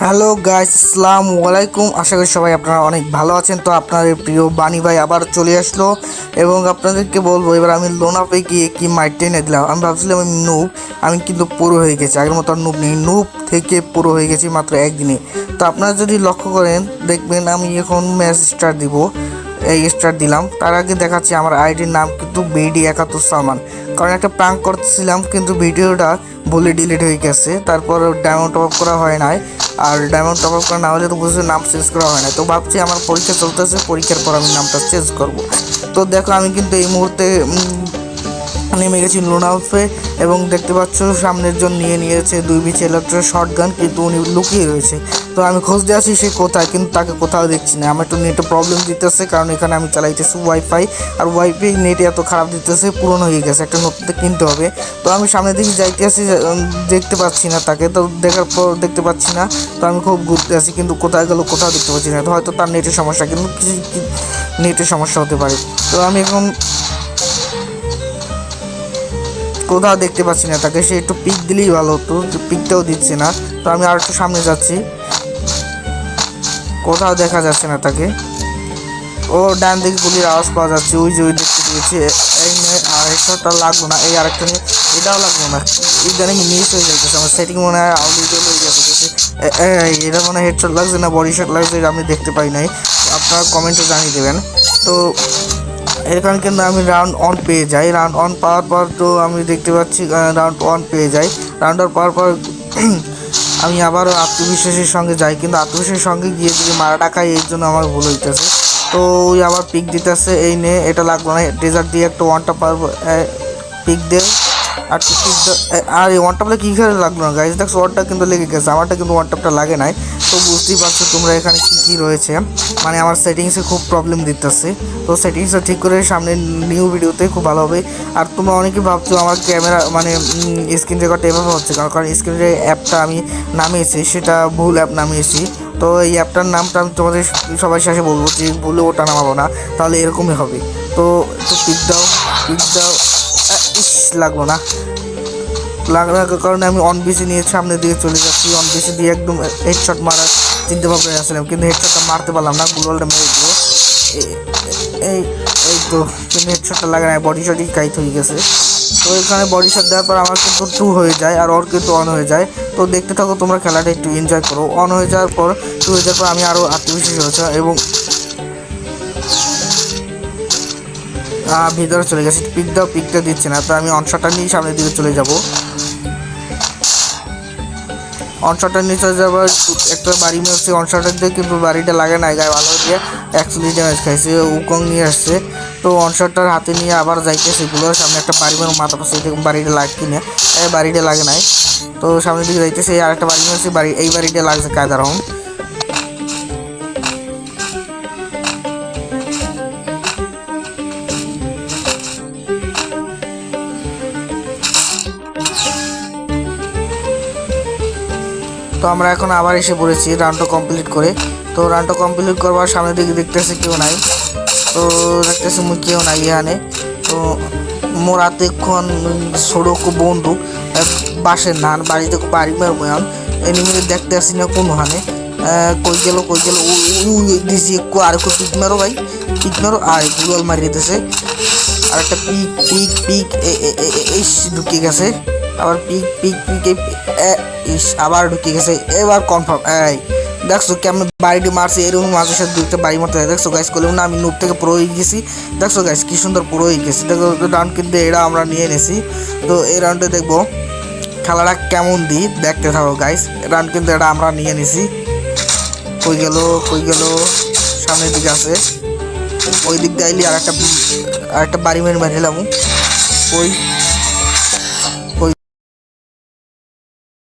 Hello guys, আসসালামু আলাইকুম। আশা করি সবাই আপনারা অনেক ভালো আছেন। তো আপনাদের প্রিয় বানি ভাই আবার চলে আসলো এবং আপনাদেরকে বলবো এবার আমি লোনাপে গিয়ে কি মাইট এনে দিলাম। আমি ভাবছিলাম আমি নুব, আমি কিন্তু পুরো হয়ে গেছি, আগের মতো আর নুব নেই, নুব থেকে পুরো হয়ে গেছি মাত্র একদিনে। তো আপনারা যদি লক্ষ্য করেন দেখবেন আমি এখন ম্যাচ স্টার্ট দিব, এই স্টার্ট দিলাম। তার আগে দেখাচ্ছি আমার আইডির নাম কিন্তু BD71 সালমান, কারণ একটা প্রাঙ্ক করতেছিলাম কিন্তু ভিডিওটা ভুলে ডিলিট হয়ে গেছে। তারপর ডায়মন্ড টপ আপ করা হয় নাই, আর ডায়মন্ড টপ আপ করা না হলে তো বুঝে নাম চেঞ্জ করা হয় না। তো ভাবছি আমার পরীক্ষা চলতেছে, পরীক্ষার পর আমি নামটা চেঞ্জ করব। তো দেখো আমি কিন্তু এই মুহূর্তে নেমে গেছি লোনাউফে এবং দেখতে পাচ্ছ সামনের জন নিয়ে নিয়েছে 2 বিচ ইলেকট্রিক শর্ট গান, কিন্তু উনি লুকিয়ে রয়েছে। তো আমি খুঁজতে আসি সে কোথায়, কিন্তু তাকে কোথাও দেখছি না। আমার একটু নেটে প্রবলেম দিতেছে, কারণ এখানে আমি চালাইতেছি ওয়াইফাই, আর ওয়াইফাই নেট এত খারাপ দিতেছে, পুরনো হয়ে গেছে, একটা নতুন কিনতে হবে। তো আমি সামনের দিকে যাইতে আসি, দেখতে পাচ্ছি না তাকে। তো দেখার পর দেখতে পাচ্ছি না, তো আমি খুব ঘুরতে আসি, কিন্তু কোথায় গেল কোথাও দেখতে পাচ্ছি না। তো হয়তো তার নেটের সমস্যা, কিন্তু কিছু নেটের সমস্যা হতে পারে। তো আমি এখন কোথাও দেখতে পাচ্ছি না তাকে, সে একটু পিক দিলেই ভালো হতো, পিকটাও দিচ্ছে না। তো আমি আর একটু সামনে যাচ্ছি, কোথাও দেখা যাচ্ছে না তাকে। ও ডান দিকে গুলির আওয়াজ পাওয়া যাচ্ছে, ওই যে ওই দেখতে পেয়েছি। এই নিয়ে আরেকটা লাগলো না, এই আরেকটা নিয়ে এটাও লাগলো না। ইদানিং মিস হয়ে যাচ্ছে, আমার সেটিং মনে হয় আউটডেট হয়ে গেছে। এটা মনে হয় হেডশট লাগছে না বডি শট লাগছে, আমি দেখতে পাই নাই, আপনারা কমেন্টে জানিয়ে দেবেন। তো এখানে কিন্তু আমি রাউন্ড 1 পেয়ে যাই। রাউন্ড 1 পাওয়ার পর তো আমি দেখতে পাচ্ছি রাউন্ড 1 পেয়ে যাই। রাউন্ড 1 পাওয়ার পর আমি আবারও আত্মবিশ্বাসের সঙ্গে যাই, কিন্তু আত্মবিশ্বাসের সঙ্গে গিয়ে যদি মারাটা খাই, এই জন্য আমার ভুল হইতেছে। তো ওই আবার পিক দিতেছে, এই নে এটা লাগলো না, ডেজার্ট দিয়ে একটা ওয়ানটা পারবো, পিক দে আর পিক। আর এই ওয়ানটাপটা কী খেলে লাগলো না গাইজ, দেখো ওয়ানটা কিন্তু লেগে গেছে, আমারটা কিন্তু ওয়ানটাপটা লাগে নাই। তো বুঝতেই পারছো তোমরা এখানে কী রয়েছে, মানে আমার সেটিংসে খুব প্রবলেম দিতেছে। তো সেটিংসটা ঠিক করে সামনে নিউ ভিডিওতে খুব ভালো হবে। আর তোমরা অনেকেই ভাবছো আমার ক্যামেরা মানে স্ক্রিন রেকর্ডটা এভাবে হচ্ছে, কারণ স্ক্রিন অ্যাপটা আমি নামিয়েছি সেটা ভুল অ্যাপ নামিয়েছি। তো এই অ্যাপটার নামটা আমি তোমাদের সবার শেষে বলবো, যে ভুলে ওটা নামাবো না, তাহলে এরকমই হবে। তো একটু পিক দাও, পিক দাও। ইস লাগলো না, লাগার কারণে আমি অন বিসি নিয়ে সামনের দিকে চলে যাচ্ছি। অন বিসি দিয়ে একদম হেডশট মারার চিন্তা ভাবনা আসছিলাম, কিন্তু হেডশটটা মারতে পারলাম না, গ্লোয়ালটা মেরে দিল। এই এই তো, কিন্তু হেডশটটা লাগে না, বডি শটই কাইট হয়ে গেছে। তো এখানে বডি শট দেওয়ার পর আমার কিন্তু 2 হয়ে যায়, আর ওর কিন্তু অন হয়ে যায়। তো দেখতে থাকো তোমরা, খেলাটা একটু এনজয় করো। অন হয়ে যাওয়ার পর 2 হয়ে যাওয়ার পর আমি আরও আত্মবিশ্বাসী হয়েছি এবং ভিতরে চলে গেছি। পিক দাও, পিকটা দিচ্ছে না। তো আমি অনশটটা নিয়ে সামনের দিকে চলে যাব। অনশটটা নিয়ে চলে যাবার একটা বাড়ি মেরেছে অনশটের দিয়ে, কিন্তু বাড়িটা লাগে না, গায়ে ভালো দিয়ে 140 ড্যামেজ খাইছে। উকং নিয়ে আসছে। তো অনশটটার হাতে নিয়ে আবার যাইতেছে, গুলোর সামনে একটা বাড়ি মেরে মাথা পাশে, দেখুন বাড়িটা লাগে কিনা, বাড়িটা লাগে নাই। তো সামনের দিকে যাইতেছে, আর একটা বাড়ি মেরেছে, এই বাড়িটা লাগছে কায়দা রকম। তো আমরা এখন আবার এসে পড়েছি রাউন্ডটা কমপ্লিট করে। তো রাউন্ডটা কমপ্লিট করবার সামনের দিকে দেখতেছি কেউ নাই। তো দেখতেছি কেউ নাই এখানে। তো মোর হাতে এখন সড়ক বন্দুক, বাসের নান বাড়িতে বাড়ি মারবো এখন। এনিমিকে দেখতে আসি না কোনোখানে, কই গেল কই গেল, দিছি একটু আর একটু পিক মারো ভাই, পিক মারো। আর গুগল মারি দিতেছে, আর একটা পিক পিক পিক ইস ঢুকে গেছে, আবার পিক পিক পিক ইস আবার ঢুকে গেছে, এবার কনফার্ম। এই দেখছো কেমন বাড়িটি মারছে, এরকম মাঝে সাথে 2টা বাড়ি মারতে হয়। দেখছো গাইস, করলাম না আমি নুব থেকে পুরো হয়ে গেছি। দেখছো গাইস কি সুন্দর পুরো হয়ে গেছি। দেখো রাউন্ড কিন্তু এরা আমরা নিয়ে এনেছি। তো এই রাউন্ডে দেখবো খেলাটা কেমন দিই, দেখতে থাকো গাইস। রাউন্ড কিন্তু এটা আমরা নিয়ে নিছি। কই গেল কই গেল, সামনের দিকে আছে, ওই দিক দিয়ে আইলি আর একটা বাড়ি মেরে মারিলাম। ওই